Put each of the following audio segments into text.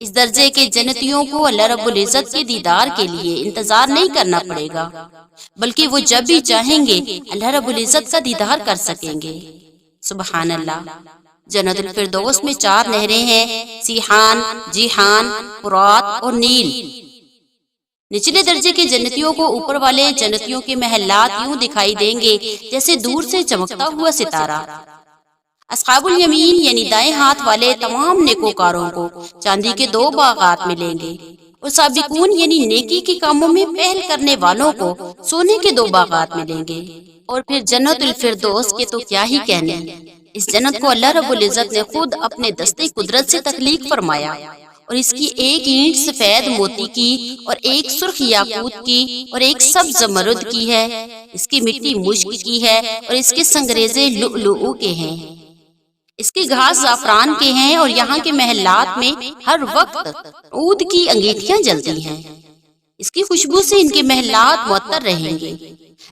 اس درجے کے جنتیوں کو اللہ رب العزت کے دیدار کے لیے انتظار نہیں کرنا پڑے گا، بلکہ وہ جب بھی چاہیں گے اللہ رب العزت کا دیدار کر سکیں گے۔ سبحان اللہ۔ جنت الفردوس میں 4 نہریں ہیں، سیحان، جیحان، فرات اور نیل۔ نچلے درجے کے جنتیوں کو اوپر والے جنتیوں کے محلات یوں دکھائی دیں گے جیسے دور سے چمکتا ہوا ستارہ۔ اصحاب الیمین یعنی دائیں ہاتھ والے تمام نیکوکاروں کو چاندی کے 2 باغات ملیں گے، اور سابقون یعنی نیکی کے کاموں میں پہل کرنے والوں کو سونے کے 2 باغات ملیں گے۔ اور پھر جنت الفردوس کے تو کیا ہی کہنے، اس جنت کو اللہ رب العزت نے خود اپنے دستے قدرت سے تخلیق فرمایا، اور اس کی ایک اینٹ سفید موتی کی اور ایک سرخ یاقوت کی اور ایک سبز زمرد کی ہے، اس کی مٹی مشک کی ہے اور اس کے سنگریزے لؤلؤ کے ہیں، اس کے گھاس زعفران کے ہیں، اور یہاں کے محلات میں ہر وقت عود کی انگیٹھیاں جلتی ہیں، اس کی خوشبو سے ان کے محلات معطر رہیں گے۔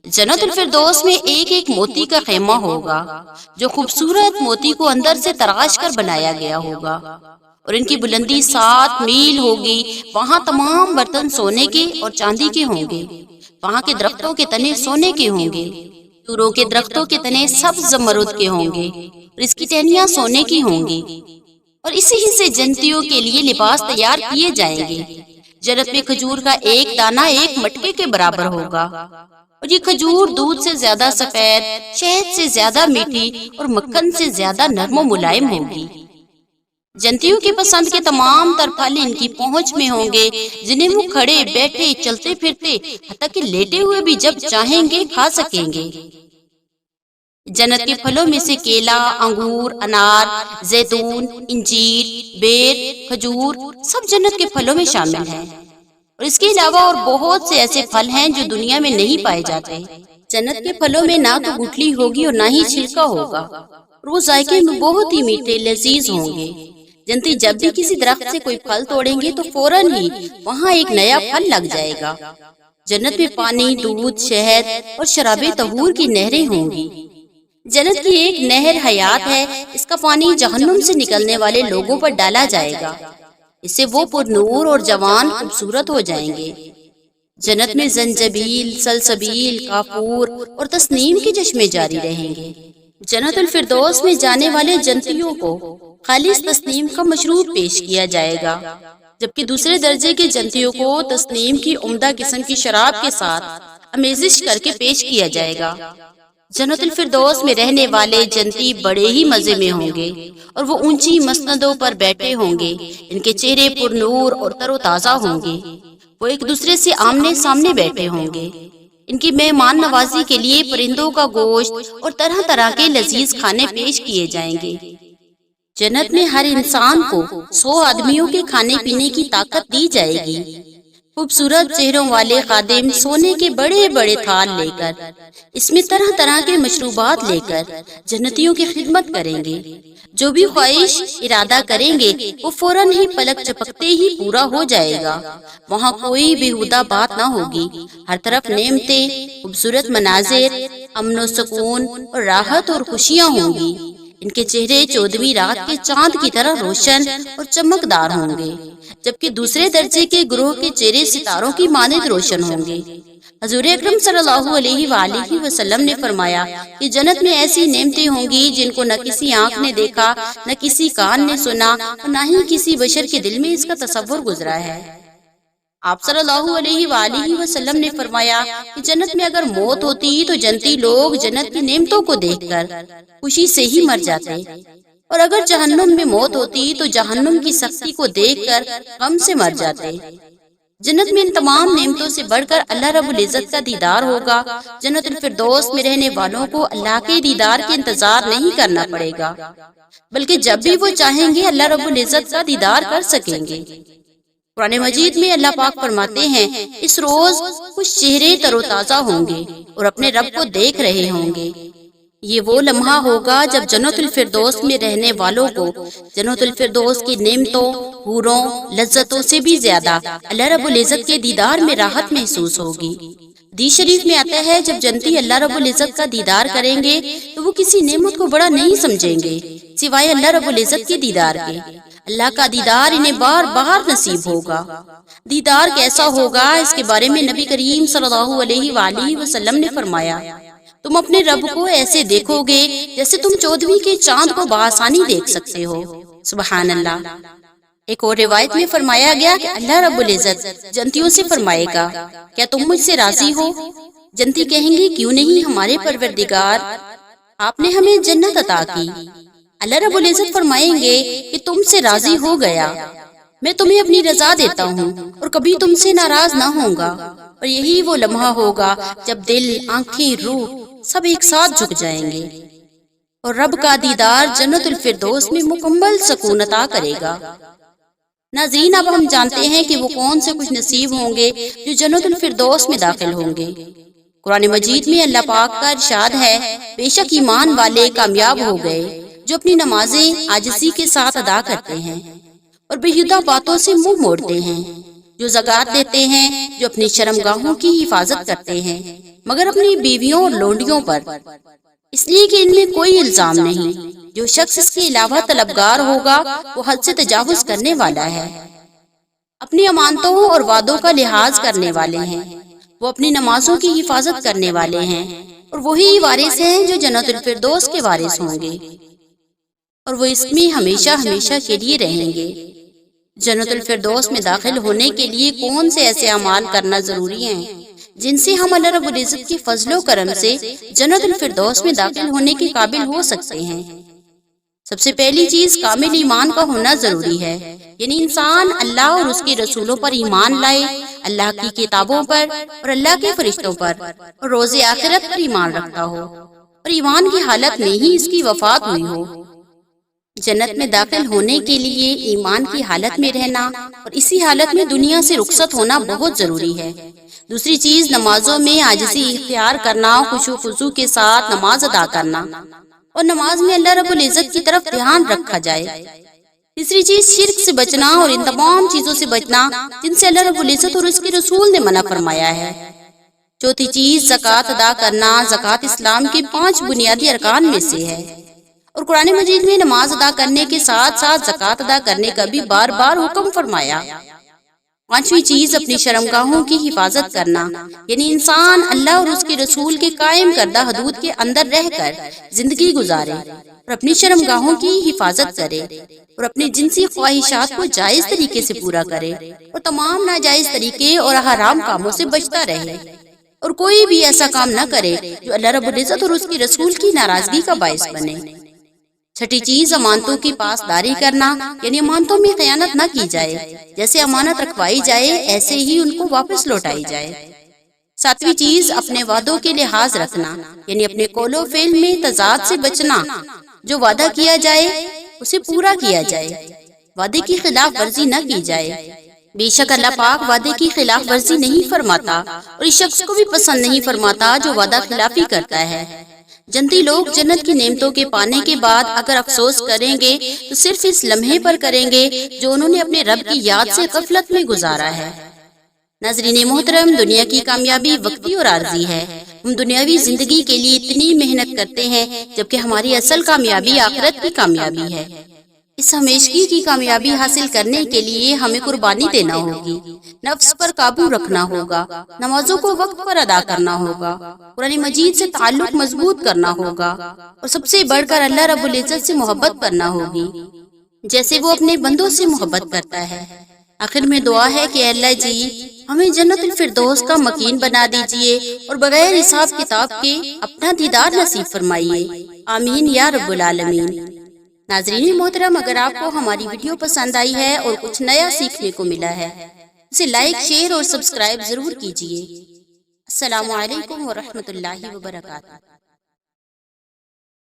جنت الفردوس میں ایک ایک موتی کا خیمہ ہوگا، جو خوبصورت موتی کو اندر سے تراش کر بنایا گیا ہوگا، اور ان کی بلندی 7 میل ہوگی۔ وہاں تمام برتن سونے کے اور چاندی کے ہوں گے، وہاں کے درختوں کے تنے سونے کے ہوں گے، توروں کے درختوں کے تنے سبز زمرد کے ہوں گے، اور اس کی ٹہنیاں سونے کی ہوں گی، اور اسی ہی سے جنتیوں کے لیے لباس تیار کیے جائیں گے۔ جنت میں کھجور کا ایک دانہ ایک مٹکے کے برابر ہوگا، اور یہ کھجور دودھ سے زیادہ سفید، شہد سے زیادہ میٹھی اور مکھن سے زیادہ نرم و ملائم ہوگی۔ جنتیوں کی پسند کے تمام تر پھل ان کی پہنچ میں ہوں گے، جنہیں وہ کھڑے بیٹھے چلتے پھرتے حتیٰ کہ لیٹے ہوئے بھی جب چاہیں گے کھا سکیں گے۔ جنت کے پھلوں میں سے کیلا، انگور، انار، زیتون، انجیر، بیر، کھجور سب جنت کے پھلوں میں شامل ہیں، اور اس کے علاوہ اور بہت سے ایسے پھل ہیں جو دنیا میں نہیں پائے جاتے۔ جنت کے پھلوں میں نہ تو گٹھلی ہوگی اور نہ ہی چھلکا ہوگا، اور وہ ذائقے میں بہت ہی میٹھے لذیذ ہوں گے۔ جنتی جب بھی کسی درخت سے کوئی پھل توڑیں گے تو فوراً ہی وہاں ایک نیا پھل لگ جائے گا۔ جنت میں پانی، دودھ، شہد اور شراب طہور کی نہریں ہوں گی۔ جنت کی ایک نہر حیات ہے، اس کا پانی جہنم سے نکلنے والے لوگوں پر ڈالا جائے گا، اس سے وہ پر نور اور جوان خوبصورت ہو جائیں گے۔ جنت میں زنجبیل، سلسبیل، کافور اور تسنیم کے چشمے جاری رہیں گے۔ جنت الفردوس میں جانے والے جنتیوں کو خالص تسنیم کا مشروب پیش کیا جائے گا، جبکہ دوسرے درجے کے جنتیوں کو تسنیم کی عمدہ قسم کی شراب کے ساتھ آمیزش کر کے پیش کیا جائے گا۔ جنت الفردوس میں رہنے والے جنتی بڑے ہی مزے میں ہوں گے، اور وہ اونچی مسندوں پر بیٹھے ہوں گے، ان کے چہرے پر نور اور تر و تازہ ہوں گے، وہ ایک دوسرے سے آمنے سامنے بیٹھے ہوں گے۔ ان کی مہمان نوازی کے لیے پرندوں کا گوشت اور طرح طرح کے لذیذ کھانے پیش کیے جائیں گے۔ جنت میں ہر انسان کو 100 آدمیوں کے کھانے پینے کی طاقت دی جائے گی۔ خوبصورت چہروں والے خادم سونے کے بڑے بڑے تھال لے کر، اس میں طرح طرح کے مشروبات لے کر جنتیوں کی خدمت کریں گے۔ جو بھی خواہش ارادہ کریں گے وہ فوراً ہی پلک چپکتے ہی پورا ہو جائے گا۔ وہاں کوئی بیہودہ بات نہ ہوگی، ہر طرف نعمتیں، خوبصورت مناظر، امن و سکون اور راحت اور خوشیاں ہوں گی۔ ان کے چہرے 14ویں رات کے چاند کی طرح روشن اور چمکدار ہوں گے، جبکہ دوسرے درجے کے گروہ کے چہرے ستاروں کی مانند روشن ہوں گے۔ حضور اکرم صلی اللہ علیہ وآلہ وسلم نے فرمایا کہ جنت میں ایسی نعمتیں ہوں گی جن کو نہ کسی آنکھ نے دیکھا، نہ کسی کان نے سنا، اور نہ ہی کسی بشر کے دل میں اس کا تصور گزرا ہے۔ آپ صلی اللہ علیہ وآلہ وسلم نے فرمایا کہ جنت میں اگر موت ہوتی تو جنتی لوگ جنت کی نعمتوں کو دیکھ کر خوشی سے ہی مر جاتے، اور اگر جہنم میں موت ہوتی تو جہنم کی سختی کو دیکھ کر غم سے مر جاتے۔ جنت میں ان تمام نعمتوں سے بڑھ کر اللہ رب العزت کا دیدار ہوگا۔ جنت الفردوس میں رہنے والوں کو اللہ کے دیدار کے انتظار نہیں کرنا پڑے گا، بلکہ جب بھی وہ چاہیں گے اللہ رب العزت کا دیدار کر سکیں گے۔ قرآن مجید میں اللہ پاک فرماتے ہیں، اس روز کچھ چہرے تر و تازہ ہوں گے اور اپنے رب کو دیکھ رہے ہوں گے۔ یہ وہ لمحہ ہوگا جب جنت الفردوس میں رہنے والوں کو جنت الفردوس کی نعمتوں، حوروں، لذتوں سے بھی زیادہ اللہ رب العزت کے دیدار میں راحت محسوس ہوگی۔ حدیث شریف میں آتا ہے، جب جنتی اللہ رب العزت کا دیدار کریں گے تو وہ کسی نعمت کو بڑا نہیں سمجھیں گے سوائے اللہ رب العزت کے دیدار کے۔ اللہ کا دیدار انہیں بار بار نصیب ہوگا۔ دیدار کیسا ہوگا اس کے بارے میں نبی کریم صلی اللہ علیہ وآلہ وسلم نے فرمایا، تم اپنے رب کو ایسے دیکھو گے جیسے تم 14ویں کے چاند کو بآسانی دیکھ سکتے ہو۔ سبحان اللہ۔ ایک اور روایت میں فرمایا گیا کہ اللہ رب العزت جنتیوں سے فرمائے گا، کیا تم مجھ سے راضی ہو؟ جنتی کہیں گے، کیوں نہیں ہمارے پروردگار، آپ نے ہمیں جنت عطا کی۔ اللہ رب العزت فرمائیں گے کہ تم سے راضی ہو گیا، میں تمہیں اپنی رضا دیتا ہوں اور کبھی تم سے ناراض نہ ہوں گا۔ اور یہی وہ لمحہ ہوگا جب دل، آنکھیں، روح سب ایک ساتھ جھک جائیں گے اور رب کا دیدار جنت الفردوس میں مکمل سکون عطا کرے گا۔ ناظرین، اب ہم جانتے ہیں کہ وہ کون سے خوش نصیب ہوں گے جو جنت الفردوس میں داخل ہوں گے۔ قرآن مجید میں اللہ پاک کا ارشاد ہے، بے شک ایمان والے کامیاب ہو گئے جو اپنی نمازیں عاجزی کے ساتھ ادا کرتے ہیں اور بےہودہ باتوں سے منہ موڑتے ہیں، جو زکوٰۃ دیتے ہیں، جو اپنی شرمگاہوں کی حفاظت کرتے ہیں مگر اپنی بیویوں اور لونڈیوں پر، اس لیے کہ ان میں کوئی الزام نہیں۔ جو شخص اس کے علاوہ طلبگار ہوگا وہ حد سے تجاوز کرنے والا ہے۔ اپنی امانتوں اور وعدوں کا لحاظ کرنے والے ہیں، وہ اپنی نمازوں کی حفاظت کرنے والے ہیں، اور وہی وارث ہیں جو جنت الفردوس کے وارث ہوں گے اور وہ اس میں ہمیشہ ہمیشہ کے لیے رہیں گے۔ جنت الفردوس میں داخل ہونے کے لیے کون سے ایسے اعمال کرنا ضروری ہیں جن سے ہم اللہ رب العزت کے فضل و کرم سے جنت الفردوس میں داخل ہونے کے قابل ہو سکتے ہیں؟ سب سے پہلی چیز کامل ایمان کا ہونا ضروری ہے، یعنی انسان اللہ اور اس کے رسولوں پر ایمان لائے، اللہ کی کتابوں پر اور اللہ کے فرشتوں پر اور روز آخرت پر ایمان رکھتا ہو اور ایمان کی حالت میں ہی اس کی وفات ہوئی ہو۔ جنت میں داخل ہونے کے لیے ایمان کی حالت میں رہنا اور اسی حالت میں دنیا سے رخصت ہونا بہت ضروری ہے۔ دوسری چیز نمازوں میں عاجزی اختیار کرنا، خشوع و خضوع کے ساتھ نماز ادا کرنا اور نماز میں اللہ رب العزت کی طرف دھیان رکھا جائے۔ تیسری چیز شرک سے بچنا اور ان تمام چیزوں سے بچنا جن سے اللہ رب العزت اور اس کے رسول نے منع فرمایا ہے۔ چوتھی چیز زکوٰۃ ادا کرنا۔ زکوٰۃ اسلام کے 5 بنیادی ارکان میں سے ہے اور قرآن مجید میں نماز ادا کرنے کے ساتھ ساتھ زکوٰۃ ادا کرنے کا بھی بار بار حکم فرمایا۔ پانچویں چیز اپنی شرمگاہوں کی حفاظت کرنا، یعنی انسان اللہ اور اس کے رسول کے قائم کردہ حدود کے اندر رہ کر زندگی گزارے اور اپنی شرمگاہوں کی حفاظت کرے اور اپنی جنسی خواہشات کو جائز طریقے سے پورا کرے اور تمام ناجائز طریقے اور حرام کاموں سے بچتا رہے اور کوئی بھی ایسا کام نہ کرے جو اللہ رب العزت اور اس کے رسول کی ناراضگی کا باعث بنے۔ چھٹی چیز امانتوں کی پاسداری کرنا، یعنی امانتوں میں خیانت نہ کی جائے، جیسے امانت رکھوائی جائے ایسے ہی ان کو واپس لوٹائی جائے۔ ساتویں چیز اپنے وعدوں کے لحاظ رکھنا، یعنی اپنے قول و فعل میں تضاد سے بچنا، جو وعدہ کیا جائے اسے پورا کیا جائے، وعدے کی خلاف ورزی نہ کی جائے۔ بے شک اللہ پاک وعدے کی خلاف ورزی نہیں فرماتا اور اس شخص کو بھی پسند نہیں فرماتا جو وعدہ خلافی کرتا ہے۔ جنتی لوگ جنت کی نعمتوں کے پانے کے بعد اگر افسوس کریں گے تو صرف اس لمحے پر کریں گے جو انہوں نے اپنے رب کی یاد سے غفلت میں گزارا ہے۔ ناظرین محترم، دنیا کی کامیابی وقتی اور عارضی ہے۔ ہم دنیاوی زندگی کے لیے اتنی محنت کرتے ہیں جبکہ ہماری اصل کامیابی آخرت کی کامیابی ہے۔ اس ہمیشگی کی کامیابی حاصل کرنے کے لیے ہمیں قربانی دینا ہوگی، نفس پر قابو رکھنا ہوگا، نمازوں کو وقت پر ادا کرنا ہوگا، قرآن مجید سے تعلق مضبوط کرنا ہوگا اور سب سے بڑھ کر اللہ رب العزت سے محبت کرنا ہوگی جیسے وہ اپنے بندوں سے محبت کرتا ہے۔ آخر میں دعا ہے کہ اللہ جی ہمیں جنت الفردوس کا مکین بنا دیجئے اور بغیر حساب کتاب کے اپنا دیدار نصیب فرمائیے، آمین یا رب العالمین۔ ناظرین محترم، اگر آپ کو ہماری ویڈیو پسند آئی ہے اور کچھ نیا سیکھنے کو ملا ہے اسے لائک، شیئر اور سبسکرائب ضرور کیجیے۔ السلام علیکم ورحمۃ اللہ وبرکاتہ۔